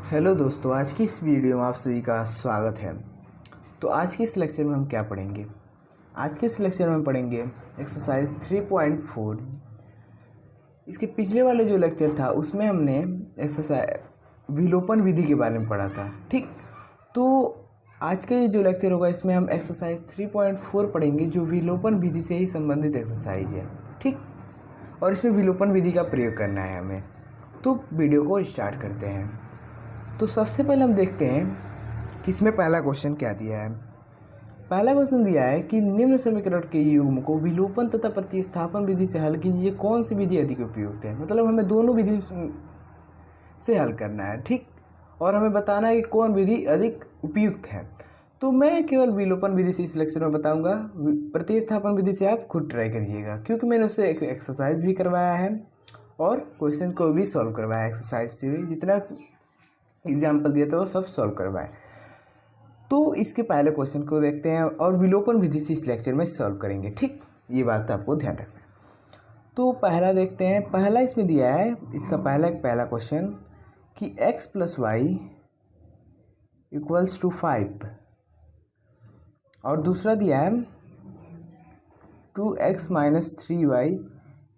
Hello दोस्तों, आज की इस वीडियो में आप सभी का स्वागत है। तो आज के इस लेक्चर में हम क्या पढ़ेंगे? आज के इस लेक्चर में हम पढ़ेंगे एक्सरसाइज 3.4। इसके पिछले वाले जो लेक्चर था उसमें हमने एक्सरसाइज विलोपन विधि के बारे में पढ़ा था। ठीक, तो आज का जो लेक्चर होगा इसमें हम एक्सरसाइज 3.4 पढ़ेंगे जो विलोपन विधि से ही संबंधित एक्सरसाइज है। ठीक, और इसमें विलोपन विधि का प्रयोग करना है हमें। तो वीडियो को स्टार्ट करते हैं। तो सबसे पहले हम देखते हैं कि इसमें पहला क्वेश्चन क्या दिया है। पहला क्वेश्चन दिया है कि निम्न समीकरण के युग्म को विलोपन तथा प्रतिस्थापन विधि से हल कीजिए, कौन सी विधि अधिक उपयुक्त है। मतलब हमें दोनों विधि से हल करना है। ठीक, और हमें बताना है कि कौन विधि अधिक उपयुक्त है। तो मैं केवल विलोपन विधि से इस लेक्चर में बताऊंगा, प्रतिस्थापन विधि से आप खुद ट्राई करिएगा, क्योंकि मैंने उससे एक्सरसाइज भी करवाया है और क्वेश्चन को भी सॉल्व करवाया है। एक्सरसाइज से भी जितना एग्जाम्पल दिया था वो सब सॉल्व करवाए। तो इसके पहले क्वेश्चन को देखते हैं और विलोपन विधि से इस लेक्चर में सॉल्व करेंगे। ठीक, ये बात आपको ध्यान रखना है। तो पहला देखते हैं। पहला इसमें दिया है, इसका पहला क्वेश्चन कि x + y = 5 और दूसरा दिया है 2x - 3y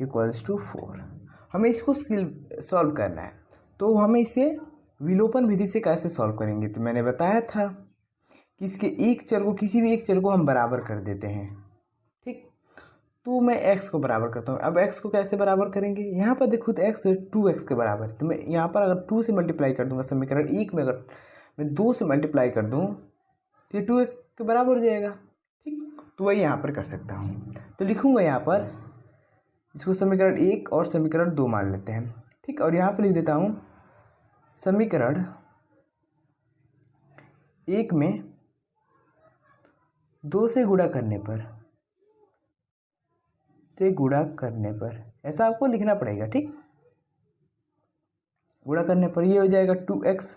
= 4। हमें इसको सॉल्व करना है। तो हमें इसे विलोपन विधि से कैसे सॉल्व करेंगे? तो मैंने बताया था कि इसके एक चर को, किसी भी एक चर को हम बराबर कर देते हैं। ठीक, तो मैं x को बराबर करता हूँ। अब x को कैसे बराबर करेंगे? यहाँ पर देखो तो x 2x के बराबर है। तो मैं यहाँ पर अगर 2 से मल्टीप्लाई कर दूंगा, समीकरण 1 में अगर मैं 2 से मल्टीप्लाई कर दूँ तो ये 2x के बराबर हो जाएगा। ठीक, तो वही यहाँ पर कर सकता हूँ। तो लिखूँगा यहाँ पर, इसको समीकरण 1 और समीकरण 2 मान लेते हैं। ठीक, और यहाँ पर लिख देता हूँ समीकरण 1 में 2 से गुणा करने पर ऐसा आपको लिखना पड़ेगा। ठीक, गुणा करने पर ये हो जाएगा 2x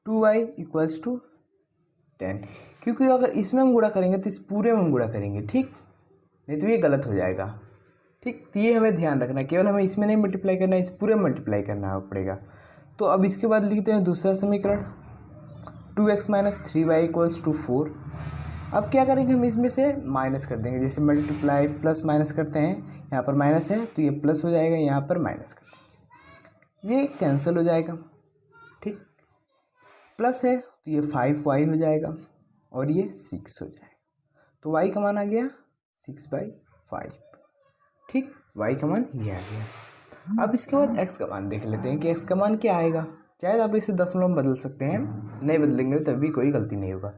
2y = 10। क्योंकि अगर इसमें हम गुणा करेंगे तो इस पूरे में हम गुणा करेंगे। ठीक, नहीं तो ये गलत हो जाएगा। ठीक, तो ये हमें ध्यान रखना है, केवल हमें इसमें नहीं मल्टीप्लाई करना है, इस पूरे में मल्टीप्लाई करना पड़ेगा। तो अब इसके बाद लिखते हैं दूसरा समीकरण 2x - 3y = 4। अब क्या करेंगे, हम इसमें से माइनस कर देंगे। जैसे मल्टीप्लाई प्लस माइनस करते हैं, यहाँ पर माइनस है तो ये प्लस हो जाएगा, यहाँ पर माइनस कर देंगे, ये कैंसिल हो जाएगा। ठीक, प्लस है तो ये 5y हो जाएगा और ये 6 हो जाएगा। तो y का मान आ गया 6/5। ठीक, y का मान ये आ गया। अब इसके बाद x का मान देख लेते हैं कि x का मान क्या आएगा। चाहे आप इसे दशमलव में बदल सकते हैं, नहीं बदलेंगे तभी कोई गलती नहीं होगा।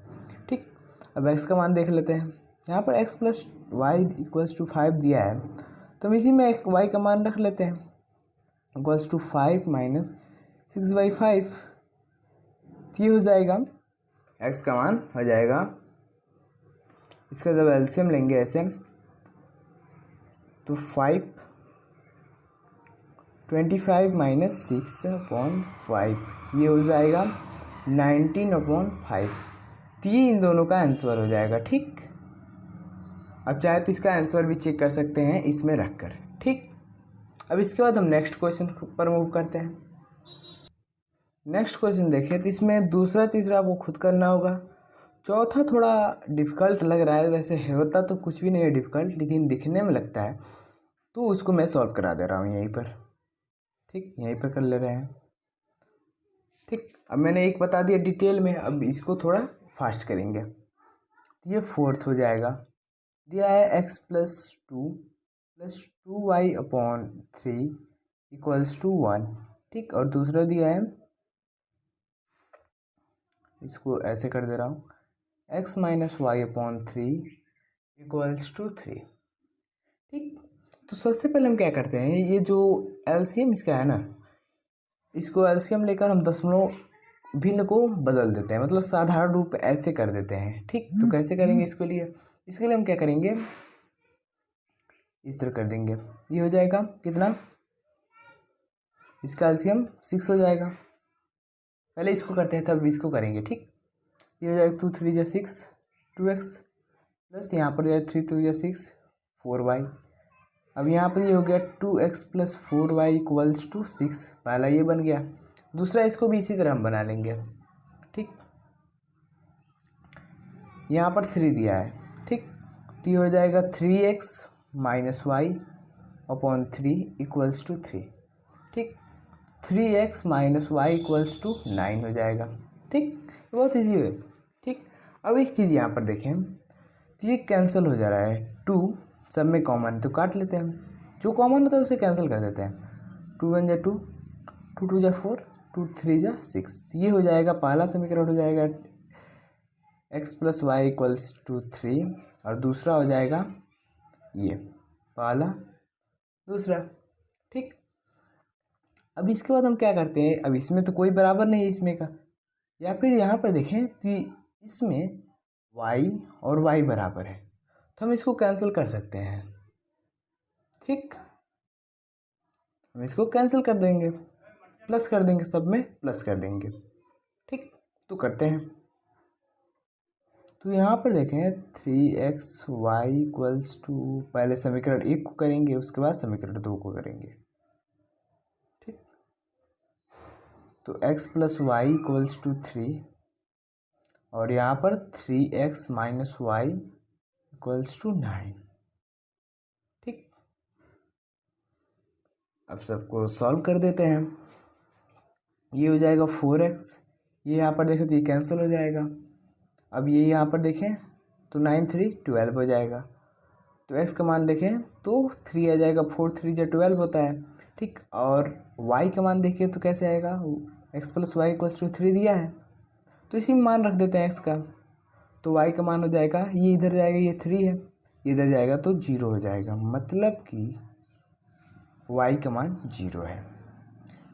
ठीक, अब x का मान देख लेते हैं। यहाँ पर x + y = 5 दिया है, तो हम इसी में y का मान रख लेते हैं, = 5 - 6/5। ये हो जाएगा, x का मान हो जाएगा, इसका जब एलसीएम लेंगे ऐसे तो 25 - 6/5 ये हो जाएगा 19/5। तो ये इन दोनों का आंसर हो जाएगा। ठीक, अब चाहे तो इसका आंसर भी चेक कर सकते हैं इसमें रखकर। ठीक, अब इसके बाद हम नेक्स्ट क्वेश्चन पर मूव करते हैं। नेक्स्ट क्वेश्चन देखें तो इसमें दूसरा तीसरा आपको खुद करना होगा। चौथा थोड़ा डिफ़िकल्ट लग रहा है, वैसे होता तो कुछ भी नहीं है डिफ़िकल्ट, लेकिन दिखने में लगता है, तो उसको मैं सॉल्व करा दे रहा हूँ यहीं पर। ठीक, यहीं पर कर ले रहे हैं। ठीक, अब मैंने एक बता दिया डिटेल में, अब इसको थोड़ा फास्ट करेंगे। ये फोर्थ हो जाएगा। दिया है x + 2 + 2y/3 = 1। ठीक, और दूसरा दिया है, इसको ऐसे कर दे रहा हूँ, x - y/3 = 3। ठीक, तो सबसे पहले हम क्या करते हैं, ये जो एलसीएम इसका है ना, इसको एलसीएम लेकर हम दशमलव भिन्न को बदल देते हैं, मतलब साधारण रूप ऐसे कर देते हैं। ठीक, तो कैसे करेंगे इसके लिए हम क्या करेंगे, इस तरह कर देंगे। ये हो जाएगा कितना, इसका एलसीएम 6 हो जाएगा। पहले इसको करते हैं तब इसको करेंगे। ठीक, ये हो जाएगा 2 3 × 6 2x प्लस यहाँ पर जाए 3 2 × 6 4y। अब यहाँ पर ये हो गया 2x + 4y = 6। पहला ये बन गया। दूसरा इसको भी इसी तरह हम बना लेंगे। ठीक, यहाँ पर 3 दिया है। ठीक, तो ये हो जाएगा 3x minus Y upon 3 equals to 3। ठीक, 3x minus Y equals to 9 हो जाएगा। ठीक, बहुत ईजी है। ठीक, अब एक चीज़ यहाँ पर देखें, तो ये कैंसिल हो जा रहा है। 2 सब में कॉमन, तो काट लेते हैं, जो कॉमन होता है उसे कैंसिल कर देते हैं। 2 1 जा 2, 2 2 जा 4, 2 3 जा 6। तो ये हो जाएगा, पहला समीकरण हो जाएगा x plus Y equals to 3, और दूसरा हो जाएगा ये पहला दूसरा। ठीक, अब इसके बाद हम क्या करते हैं, अब इसमें तो कोई बराबर नहीं है इसमें का, या फिर यहाँ पर देखें तो इसमें y और y बराबर है, तो हम इसको कैंसिल कर सकते हैं। ठीक, हम इसको कैंसिल कर देंगे, प्लस कर देंगे, सब में प्लस कर देंगे। ठीक, तो करते हैं। तो यहाँ पर देखें 3xy इक्वल्स टू, पहले समीकरण 1 को करेंगे, उसके बाद समीकरण 2 को करेंगे। ठीक, तो x plus Y equals to 3, और यहाँ पर 3x minus Y equals to 9। ठीक, अब सबको सॉल्व कर देते हैं। ये हो जाएगा 4x, ये यहाँ पर देखें तो ये कैंसिल हो जाएगा। अब ये यहाँ पर देखें तो 9 3 12 हो जाएगा। तो x का मान देखें तो 3 आ जाएगा, 4 3 जा 12 होता है। ठीक, और y का मान देखें तो कैसे आएगा, x plus Y equals to 3 दिया है, तो इसी में मान रख देते हैं x का। तो y का मान हो जाएगा, ये इधर जाएगा, ये 3 है, इधर जाएगा तो 0 हो जाएगा, मतलब कि y का मान 0 है।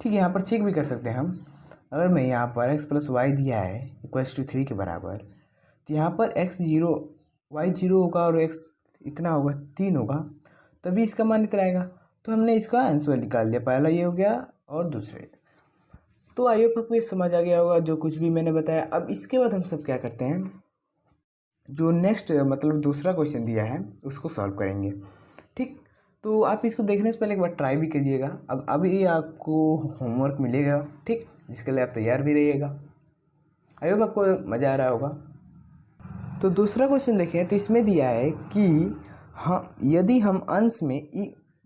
ठीक है, यहाँ पर चेक भी कर सकते हैं हम, अगर मैं यहाँ पर x प्लस वाई दिया है इक्वल्स टू 3 के बराबर, तो यहाँ पर x 0 y 0 होगा और x इतना होगा 3 होगा, तभी इसका मान इतना आएगा। तो हमने इसका आंसर निकाल लिया, पहला ये हो गया और दूसरे। तो आई होप आपको ये समझ आ गया होगा जो कुछ भी मैंने बताया। अब इसके बाद हम सब क्या करते हैं, जो नेक्स्ट मतलब दूसरा क्वेश्चन दिया है उसको सॉल्व करेंगे। ठीक, तो आप इसको देखने से पहले एक बार ट्राई भी कीजिएगा। अब अभी आपको होमवर्क मिलेगा, ठीक, जिसके लिए आप तैयार भी रहिएगा। आई होप आपको मज़ा आ रहा होगा। तो दूसरा क्वेश्चन देखें, तो इसमें दिया है कि हाँ, यदि हम अंश में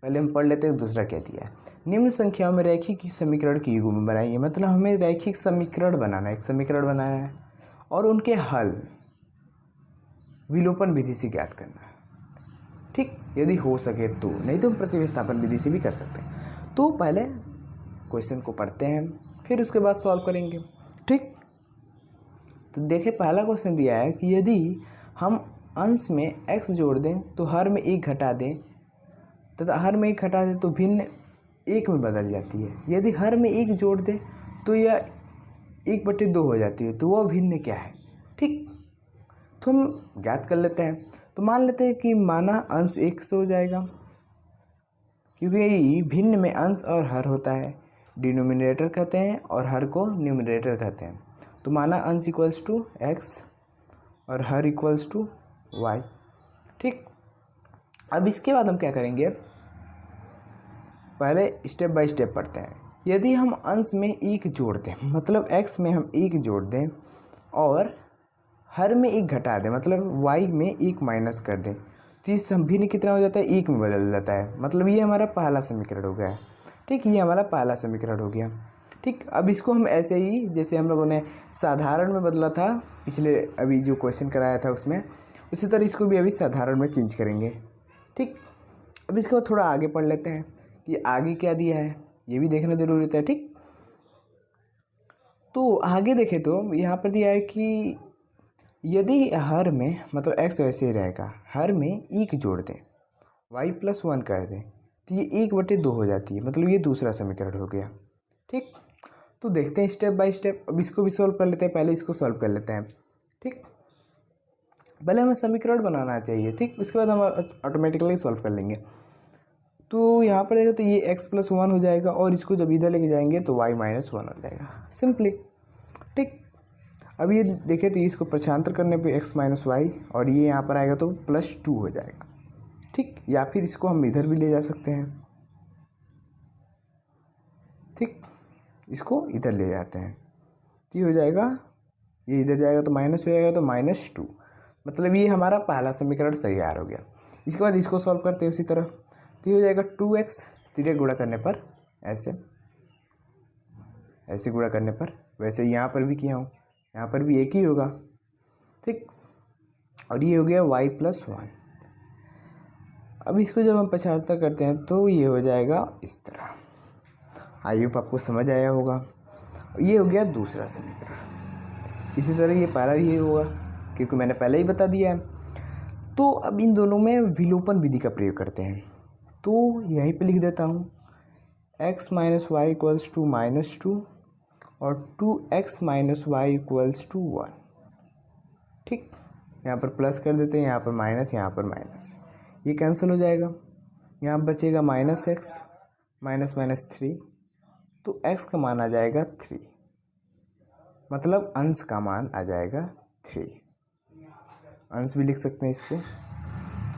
पहले हम पढ़ लेते हैं दूसरा क्या दिया है। निम्न संख्याओं में रैखिक समीकरण की युग्म बनाइए, मतलब हमें रैखिक समीकरण बनाना है, एक समीकरण बनाना है और उनके हल विलोपन विधि से ज्ञात करना है। ठीक, यदि हो सके तो, नहीं तो हम प्रतिस्थापन विधि से भी कर सकते हैं। तो पहले क्वेश्चन को पढ़ते हैं, फिर उसके बाद सॉल्व करेंगे। ठीक, तो देखिए पहला क्वेश्चन दिया है कि यदि हम अंश में x जोड़ दें तो हर में 1 घटा दें, तथा हर में 1 घटा दें तो भिन्न 1 में बदल जाती है। यदि हर में 1 जोड़ दें तो यह 1/2 हो जाती है, तो वह भिन्न क्या है। ठीक, तो हम ज्ञात कर लेते हैं। तो मान लेते हैं कि माना अंश 1 से हो जाएगा, क्योंकि भिन्न में अंश और हर होता है, डिनोमिनेटर कहते हैं और हर को न्यूमरेटर कहते हैं। तो माना अंश इक्वल्स टू एक्स और हर इक्वल्स टू वाई। ठीक, अब इसके बाद हम क्या करेंगे, पहले स्टेप बाय स्टेप पढ़ते हैं। यदि हम अंश में 1 जोड़ दें, मतलब x में हम 1 जोड़ दें और हर में 1 घटा दें, मतलब y में 1 माइनस कर दें, तो ये भिन्न कितना हो जाता है, 1 में बदल जाता है। मतलब ये हमारा पहला समीकरण हो गया। ठीक, ये हमारा पहला समीकरण हो गया। ठीक, अब इसको हम ऐसे ही जैसे हम लोगों ने साधारण में बदला था पिछले अभी जो क्वेश्चन कराया था उसमें, उसी तरह इसको भी अभी साधारण में चेंज करेंगे। ठीक, अब इसके बाद थोड़ा आगे पढ़ लेते हैं कि आगे क्या दिया है, ये भी देखना जरूरी होता है। ठीक, तो आगे देखें तो यहाँ पर दिया है कि यदि हर में, मतलब x वैसे ही रहेगा, हर में 1 जोड़ दें, y प्लस 1 कर दें, तो ये 1/2 हो जाती है, मतलब ये दूसरा समीकरण हो गया। ठीक, तो देखते हैं स्टेप बाय स्टेप। अब इसको भी सॉल्व कर लेते हैं, पहले इसको सॉल्व कर लेते हैं। ठीक, पहले हमें समीकरण बनाना चाहिए। ठीक, उसके बाद हम ऑटोमेटिकली सॉल्व कर लेंगे। तो यहाँ पर देखो तो ये x प्लस 1 हो जाएगा, और इसको जब इधर लेके जाएंगे तो y माइनस 1 हो जाएगा, सिंपली। ठीक, अब ये देखें तो इसको प्रशांतर करने पे x माइनस वाई, और ये यहाँ पर आएगा तो +2 हो जाएगा। ठीक, या फिर इसको हम इधर भी ले जा सकते हैं। ठीक, इसको इधर ले जाते हैं तो ये हो जाएगा, ये इधर जाएगा तो माइनस हो जाएगा तो -2, मतलब ये हमारा पहला समीकरण तैयार हो गया। इसके बाद इसको सॉल्व करते हैं उसी तरह, तो ये हो जाएगा 2x, तिरक गुणा करने पर ऐसे ऐसे गुणा करने पर, वैसे यहाँ पर भी किया हूँ, यहाँ पर भी एक ही होगा, ठीक। और ये हो गया y+1। अब इसको जब हम पछाड़ता करते हैं तो ये हो जाएगा इस तरह। आई होप आपको समझ आया होगा। ये हो गया दूसरा समीकरण। इसी तरह ये पहला ये होगा क्योंकि मैंने पहले ही बता दिया है। तो अब इन दोनों में विलोपन विधि का प्रयोग करते हैं, तो यहीं पे लिख देता हूँ x - y = -2 और 2x - y = 1, ठीक। यहाँ पर प्लस कर देते हैं, यहाँ पर माइनस, यहाँ पर माइनस, ये कैंसिल हो जाएगा। यहाँ बचेगा -x -3, तो x का मान आ जाएगा 3, मतलब अंश का मान आ जाएगा 3। अंश भी लिख सकते हैं इसको।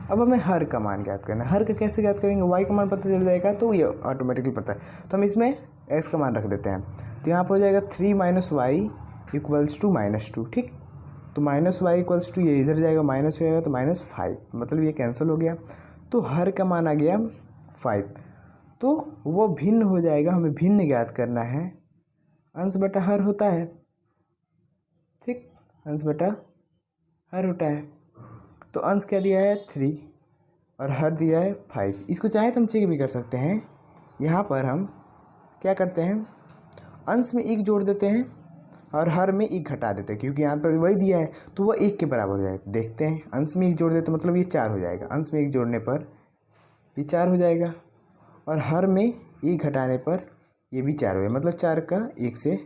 अब हमें हर का मान ज्ञात करना है। हर का कैसे ज्ञात करेंगे, y का मान पता चल जाएगा तो ये ऑटोमेटिकली पता है, तो हम इसमें x का मान रख देते हैं। तो यहाँ पर हो जाएगा 3 - y = -2, ठीक। तो -y = ये इधर जाएगा, माइनस हो जाएगा तो -5, मतलब ये कैंसिल हो गया। तो हर का मान आ गया 5, तो वो भिन्न हो जाएगा। हमें भिन्न ज्ञात करना है। अंश बटा हर होता है, ठीक, अंश बटा हर होता है। तो अंश क्या दिया है 3 और हर दिया है 5। इसको चाहे तो हम चेक भी कर सकते हैं। यहाँ पर हम क्या करते हैं, अंश में 1 जोड़ देते हैं और हर में 1 घटा देते हैं, क्योंकि यहाँ पर वही दिया है तो वह 1 के बराबर हो जाएगा। देखते हैं, अंश में 1 जोड़ देते मतलब ये 4 हो जाएगा। अंश में 1 जोड़ने पर ये 4 हो जाएगा और हर में 1 घटाने पर ये भी 4 हो जाएगा, मतलब 4 का 1 से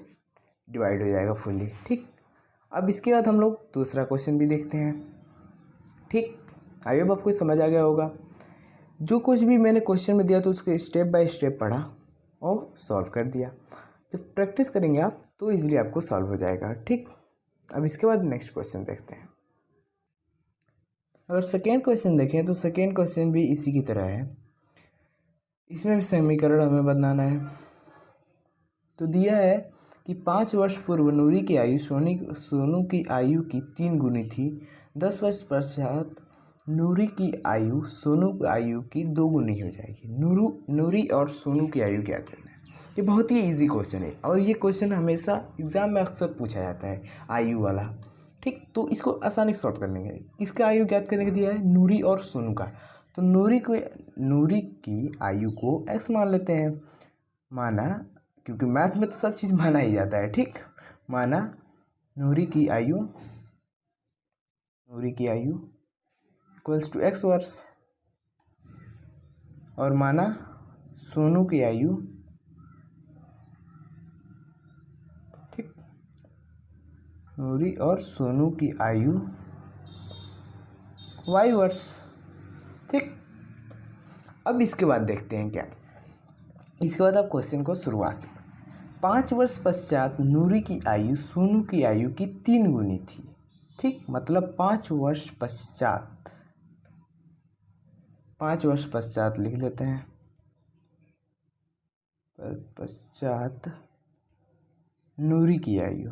डिवाइड हो जाएगा फुल्ली, ठीक। अब इसके बाद हम लोग दूसरा क्वेश्चन भी देखते हैं, ठीक। आई होप आपको समझ आ गया होगा। जो कुछ भी मैंने क्वेश्चन में दिया तो उसको स्टेप बाय स्टेप पढ़ा और सॉल्व कर दिया। जब प्रैक्टिस करेंगे आप तो इजीली आपको सॉल्व हो जाएगा, ठीक। अब इसके बाद नेक्स्ट क्वेश्चन देखते हैं। अगर सेकेंड क्वेश्चन देखें तो सेकेंड क्वेश्चन भी इसी की तरह है। इसमें भी समीकरण हमें बनाना है। तो दिया है कि 5 वर्ष पूर्व नूरी की आयु सोनू की आयु की 3 गुनी थी। 10 वर्ष पश्चात नूरी की आयु सोनू की आयु की 2 गुनी हो जाएगी। नूरी और सोनू की आयु ज्ञात करना है। ये बहुत ही इजी क्वेश्चन है और ये क्वेश्चन हमेशा एग्जाम में अक्सर पूछा जाता है, आयु वाला, ठीक। तो इसको आसानी से सॉल्व करने के, किसका आयु ज्ञात करने के दिया है, नूरी और सोनू का। तो नूरी की आयु को x मान लेते हैं, माना, क्योंकि मैथ में तो सब चीज़ माना ही जाता है, ठीक। माना नूरी की आयु = x वर्ष और माना सोनू की आयु, ठीक, नूरी और सोनू की आयु y वर्ष, ठीक। अब इसके बाद देखते हैं क्या। इसके बाद आप क्वेश्चन को शुरुआत से, 5 वर्ष पश्चात नूरी की आयु सोनू की आयु की 3 गुनी थी, ठीक। मतलब 5 वर्ष पश्चात लिख लेते हैं, पश्चात नूरी की आयु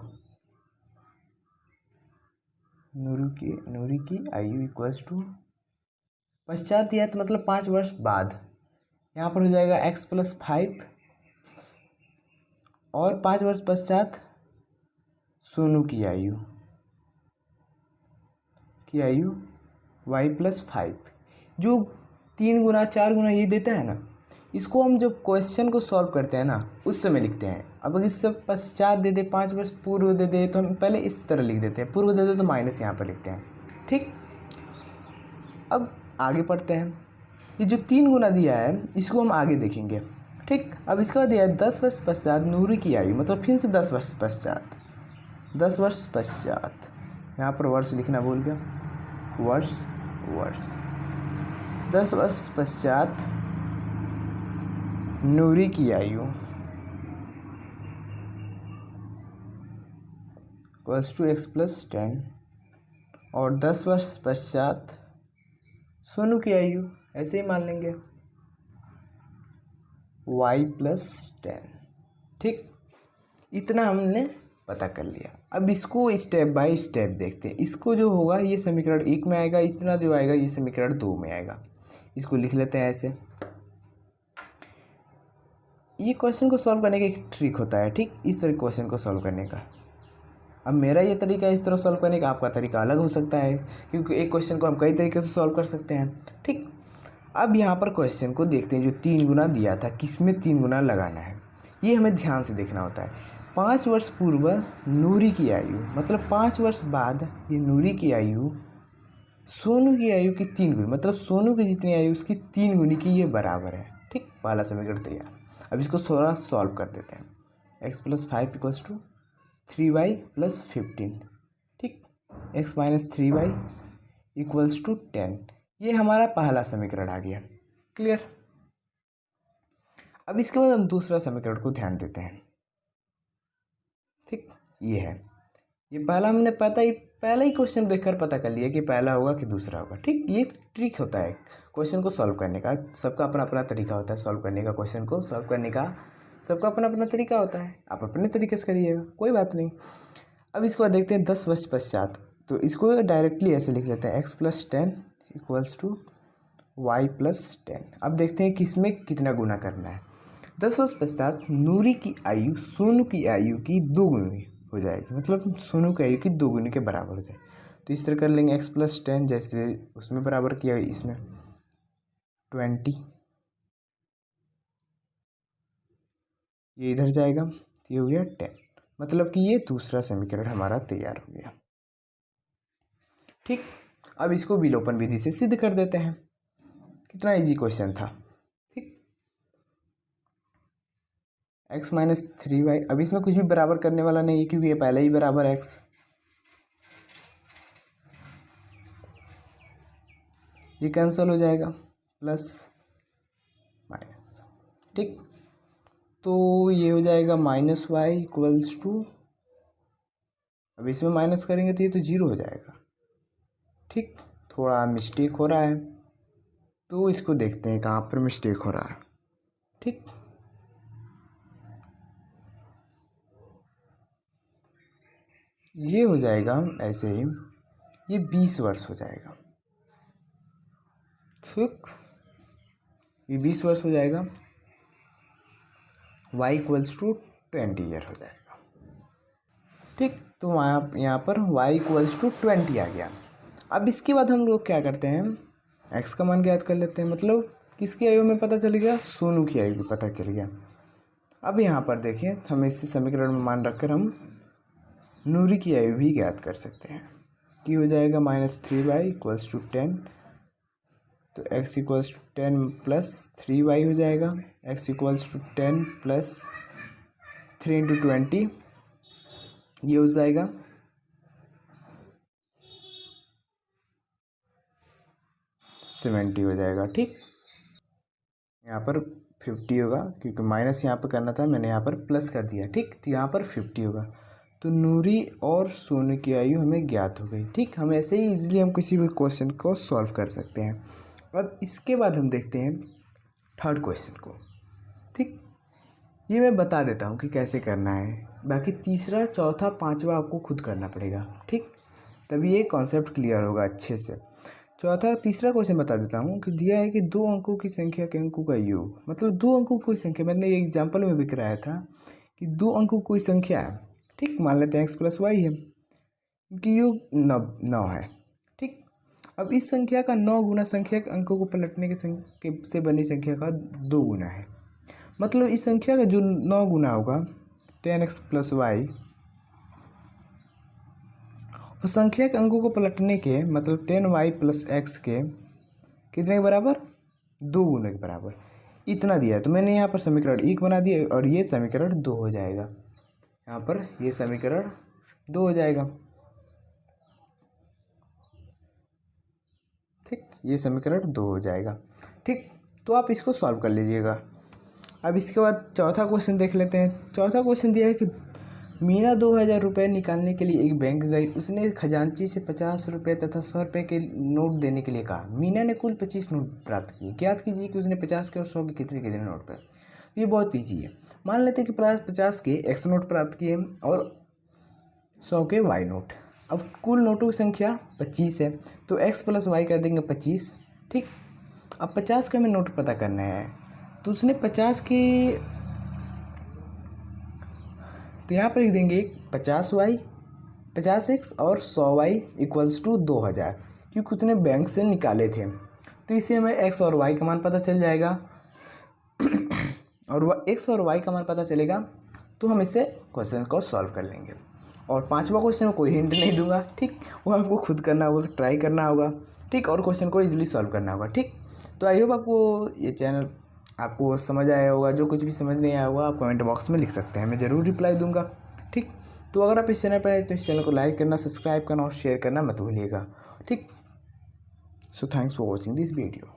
= पश्चात दिया तो मतलब 5 वर्ष बाद। यहाँ पर हो जाएगा x + 5 और 5 वर्ष पश्चात सोनू की आयु y + 5, जो 3 गुना 4 गुना ये देता है ना, इसको हम जब क्वेश्चन को सॉल्व करते हैं ना उस समय लिखते हैं। अब अगर इससे पश्चात दे दे, 5 वर्ष पूर्व दे दे, तो हम पहले इस तरह लिख देते हैं, पूर्व दे दे तो माइनस यहाँ पर लिखते हैं, ठीक। अब आगे पढ़ते हैं। ये जो 3 गुना दिया है इसको हम आगे देखेंगे, ठीक। अब इसके बाद दिया है 10 वर्ष पश्चात नूरी की आयु, मतलब फिर से 10 वर्ष पश्चात, यहाँ पर वर्ष लिखना भूल गया, वर्ष 10 वर्ष पश्चात नूरी की आयु = x + 10 और 10 वर्ष पश्चात सोनू की आयु ऐसे ही मान लेंगे y + 10, ठीक। इतना हमने पता कर लिया। अब इसको स्टेप बाय स्टेप देखते हैं। इसको जो होगा ये समीकरण 1 में आएगा, इतना जो आएगा ये समीकरण 2 में आएगा। इसको लिख लेते हैं ऐसे। ये क्वेश्चन को सॉल्व करने का एक ट्रिक होता है, ठीक, इस तरह क्वेश्चन को सॉल्व करने का। अब मेरा ये तरीका इस तरह सॉल्व करने का, आपका तरीका अलग हो सकता है, क्योंकि एक क्वेश्चन को हम कई तरीके से सॉल्व कर सकते हैं, ठीक। अब यहाँ पर क्वेश्चन को देखते हैं, जो 3 गुना दिया था, किसमें 3 गुना लगाना है, ये हमें ध्यान से देखना होता है। 5 वर्ष पूर्व नूरी की आयु, मतलब 5 वर्ष बाद ये नूरी की आयु सोनू की आयु की 3 गुनी, मतलब सोनू की जितनी आयु उसकी 3 गुनी की ये बराबर है, ठीक। पहला समीकरण तैयार। अब इसको थोड़ा सॉल्व कर देते हैं। x + 5 = 3y + 15, ठीक। x - 3y = 10। ये हमारा पहला समीकरण आ गया, क्लियर। अब इसके बाद हम दूसरा समीकरण को ध्यान देते हैं, ठीक। ये है, ये पहला हमने पहला ही क्वेश्चन देखकर पता कर लिया कि पहला होगा कि दूसरा होगा, ठीक। ये ट्रिक होता है क्वेश्चन को सॉल्व करने का। सबका अपना अपना तरीका होता है सॉल्व करने का, क्वेश्चन को सॉल्व करने का सबका अपना अपना तरीका होता है। आप अपने तरीके से करिएगा, कोई बात नहीं। अब इसके बाद देखते हैं 10 वर्ष पश्चात। तो इसको डायरेक्टली ऐसे लिख लेते हैं, x + 10 = y + 10। अब देखते हैं किसमें कितना गुना करना है। 10 वर्ष पश्चात नूरी की आयु सोनू की आयु की 2 गुनी हो जाएगी, मतलब सोनू की आयु की 2 गुनी के बराबर हो जाए। तो इस तरह कर लेंगे, x + 10 जैसे उसमें बराबर किया, इसमें 20, ये इधर जाएगा, तो ये हो गया 10। मतलब कि ये दूसरा समीकरण हमारा तैयार हो गया, ठीक। अब इसको विलोपन विधि से सिद्ध कर देते हैं। कितना इजी क्वेश्चन था, ठीक। x - 3y, अब इसमें कुछ भी बराबर करने वाला नहीं है, क्योंकि ये पहले ही बराबर x, ये कैंसिल हो जाएगा, प्लस माइनस, ठीक। तो ये हो जाएगा -y = अब इसमें माइनस करेंगे तो ये तो 0 हो जाएगा, ठीक। थोड़ा मिस्टेक हो रहा है, तो इसको देखते हैं कहाँ पर मिस्टेक हो रहा है, ठीक। ये हो जाएगा ऐसे ही, ये 20 वर्ष हो जाएगा, ठीक। ये 20 वर्ष हो जाएगा, y = 20 ईयर हो जाएगा, ठीक। तो यहाँ पर y = 20 आ गया। अब इसके बाद हम लोग क्या करते हैं, x का मान ज्ञात कर लेते हैं, मतलब किसकी आयु में पता चल गया, सोनू की आयु में पता चल गया। अब यहाँ पर देखिए, हम इसी समीकरण में मान रखकर हम नूरी की आयु भी ज्ञात कर सकते हैं, कि हो जाएगा -3y = 10। तो x = 10 + 3y हो जाएगा, x = 10 + 3 × 20, ये हो जाएगा 70 हो जाएगा, ठीक। यहाँ पर 50 होगा, क्योंकि माइनस यहाँ पर करना था, मैंने यहाँ पर प्लस कर दिया, ठीक। तो यहाँ पर 50 होगा। तो नूरी और सोनू की आयु हमें ज्ञात हो गई, ठीक। हम ऐसे ही इजीली हम किसी भी क्वेश्चन को सॉल्व कर सकते हैं। अब इसके बाद हम देखते हैं थर्ड क्वेश्चन को, ठीक। ये मैं बता देता हूँ कि कैसे करना है, बाकी तीसरा चौथा पांचवा आपको खुद करना पड़ेगा, ठीक। तभी ये कॉन्सेप्ट क्लियर होगा अच्छे से। तीसरा क्वेश्चन बता देता हूँ कि दिया है कि 2 अंकों की संख्या के अंकों का योग, मतलब 2 अंकों की कोई संख्या, मैंने ये एग्जाम्पल में भी कराया था कि 2 अंकों की कोई संख्या है, ठीक। मान लेते हैं x + y है, इनकी योग 9 है, ठीक। अब इस संख्या का 9 गुना संख्या के अंकों को पलटने के से बनी संख्या का 2 गुना है। मतलब इस संख्या का जो 9 गुना होगा 10x + y, और संख्या के अंकों को पलटने के मतलब 10y + x के कितने के बराबर, 2 गुने के बराबर, इतना दिया है। तो मैंने यहाँ पर समीकरण 1 बना दिया, और ये समीकरण 2 हो जाएगा। यहाँ पर ये समीकरण 2 हो जाएगा, ठीक। ये समीकरण 2 हो जाएगा, ठीक। तो आप इसको सॉल्व कर लीजिएगा। अब इसके बाद चौथा क्वेश्चन देख लेते हैं। चौथा क्वेश्चन दिया है कि मीना 2000 रुपये निकालने के लिए एक बैंक गई। उसने खजांची से 50 रुपये तथा 100 रुपये के नोट देने के लिए कहा। मीना ने कुल 25 नोट प्राप्त किए। ज्ञात कीजिए कि उसने 50 के और 100 के कितने नोट पाए। तो ये बहुत ईजी है। मान लेते हैं कि 50 के एक्स नोट प्राप्त किए और 100 के वाई नोट। अब कुल नोटों की संख्या 25 है, तो एक्स प्लस वाई कर देंगे 25। ठीक, अब 50 का हमें नोट पता करना है, तो उसने 50 के, तो यहाँ पर लिख देंगे 50y 50x और 100y इक्वल्स टू 2000, क्योंकि उसने बैंक से निकाले थे। तो इसे हमें x और y का मान पता चल जाएगा और वह x और y का मान पता चलेगा तो हम इसे क्वेश्चन को सॉल्व कर लेंगे। और 5वां क्वेश्चन में कोई हिंट नहीं दूंगा, ठीक, वो आपको खुद करना होगा, ट्राई करना होगा, ठीक, और क्वेश्चन को इजीली सॉल्व करना होगा। ठीक, तो आई होप आपको ये चैनल आपको समझ आया होगा। जो कुछ भी समझ नहीं आया होगा आप कमेंट बॉक्स में लिख सकते हैं, मैं ज़रूर रिप्लाई दूंगा। ठीक, तो अगर आप इस चैनल पर आए तो इस चैनल को लाइक करना, सब्सक्राइब करना और शेयर करना मत भूलिएगा। ठीक, so thanks for watching this video.